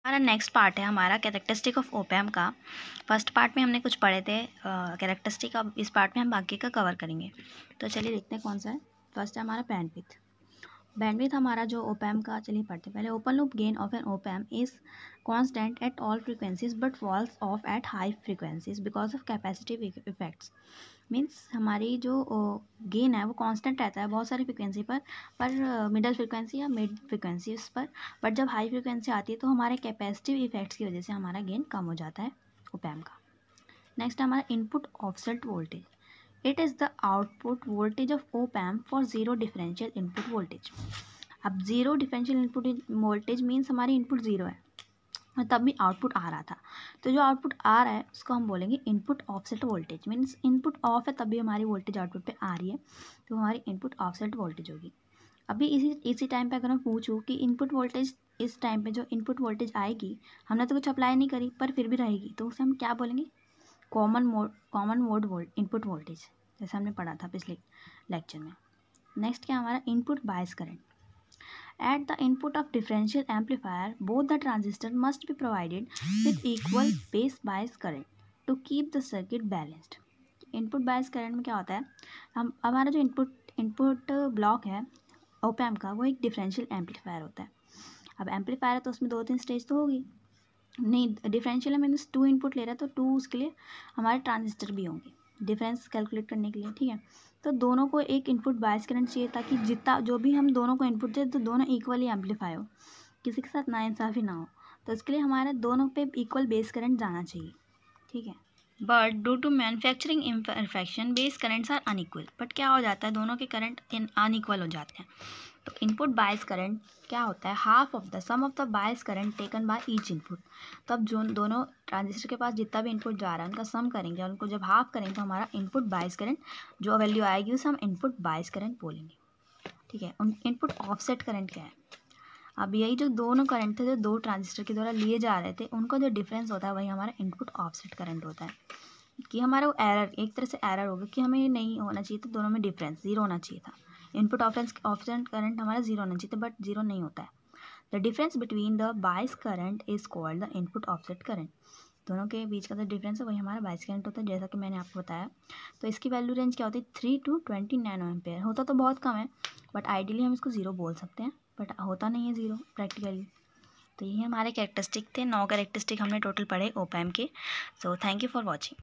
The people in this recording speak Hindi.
हमारा नेक्स्ट पार्ट है हमारा कैरेक्टरिस्टिक ऑफ ओपैम का। फर्स्ट पार्ट में हमने कुछ पढ़े थे कैरेक्टरिस्टिक, अब इस पार्ट में हम बाकी का कवर करेंगे। तो चलिए देखते हैं कौन सा है। फर्स्ट है हमारा बैंडविड्थ। बैंडविड्थ हमारा जो ओपैम का, चलिए पढ़ते हैं पहले। Open loop gain of an opamp is constant at all frequencies but falls off at high frequencies because of capacitive effects. Means हमारी जो गेन है वो कांस्टेंट रहता है बहुत सारी फ्रीक्वेंसी पर मिडल फ्रीक्वेंसी या मिड फ्रीक्वेंसीज पर, बट जब हाई फ्रीक्वेंसी आती है तो हमारे कैपेसिटिव इफेक्ट्स की वजह से हमारा गेन कम हो जाता है ओपैम का। नेक्स्ट हमारा input offset voltage. It is the output voltage of op amp for zero differential input voltage. अब zero differential input voltage means हमारी इनपुट ज़ीरो है और तब भी आउटपुट आ रहा था, तो जो आउटपुट आ रहा है उसको हम बोलेंगे input offset voltage. Means input of है तब भी हमारी वोल्टेज आउटपुट पे आ रही है, तो हमारी इनपुट ऑफसेट वोल्टेज होगी। अभी इसी टाइम पे अगर मैं पूछूँ कि इनपुट वोल्टेज, इस टाइम पे जो इनपुट वोल्टेज आएगी, हमने तो कुछ अप्लाई नहीं करी पर फिर भी रहेगी, तो उसे हम क्या बोलेंगे? कॉमन मोड इनपुट वोल्टेज, जैसे हमने पढ़ा था पिछले लेक्चर में। नेक्स्ट क्या हमारा input bias current. At the input of differential amplifier, both the transistor must be provided with equal base bias current to keep the circuit balanced. Input bias current में क्या होता है, हम हमारा जो इनपुट ब्लॉक है ओपैम्प का, वो एक डिफरेंशियल एम्पलीफायर होता है। अब एम्पलीफायर है तो उसमें 2-3 स्टेज तो होगी नहीं, डिफरेंशियल है मीन्स 2 इनपुट ले रहा है तो 2 उसके लिए हमारे ट्रांजिस्टर भी होंगे डिफरेंस कैलकुलेट करने के लिए, ठीक है। तो दोनों को एक इनपुट बायस करंट चाहिए ताकि जितना जो भी हम दोनों को इनपुट दें तो दोनों इक्वली एम्पलीफाई हो, किसी के साथ नाइंसाफ़ी ना हो। तो इसके लिए हमारे दोनों पे इक्वल बेस करंट जाना चाहिए, ठीक है। But due to manufacturing imperfection base currents are unequal. But क्या हो जाता है, दोनों के करंट अनइक्वल हो जाते हैं। तो इनपुट बायस करंट क्या होता है, half of the sum of the bias current taken by each input. तब जो दोनों ट्रांजिस्टर के पास जितना भी इनपुट जा रहा है उनका सम करेंगे और उनको जब हाफ करेंगे तो हमारा इनपुट बायस करंट जो वैल्यू आएगी उसे हम इनपुट बायस करंट बोलेंगे, ठीक है। इनपुट ऑफसेट करंट क्या है, अब यही जो दोनों करंट थे जो दो ट्रांजिस्टर के द्वारा लिए जा रहे थे उनका जो डिफरेंस होता है वही हमारा इनपुट ऑफसेट करंट होता है। कि हमारा वो एरर, एक तरह से एरर होगा कि हमें नहीं होना चाहिए था, दोनों में डिफरेंस ज़ीरो होना चाहिए था। इनपुट ऑफसेट करंट हमारा ज़ीरो होना चाहिए था बट ज़ीरो नहीं होता है। The difference between the bias current is called the input offset current. दोनों के बीच का जो डिफरेंस है वही हमारा बायस करंट होता है, जैसा कि मैंने आपको बताया। तो इसकी वैल्यू रेंज क्या होती है, 3 to 20 नैनो एम्पेयर। होता तो बहुत कम है बट आइडियली हम इसको ज़ीरो बोल सकते हैं, बट होता नहीं है ज़ीरो प्रैक्टिकली। तो ये हमारे कैरेक्टरिस्टिक थे, 9 कैरेक्टरिस्टिक हमने टोटल पढ़े ओपैम्प के। So thank you for watching.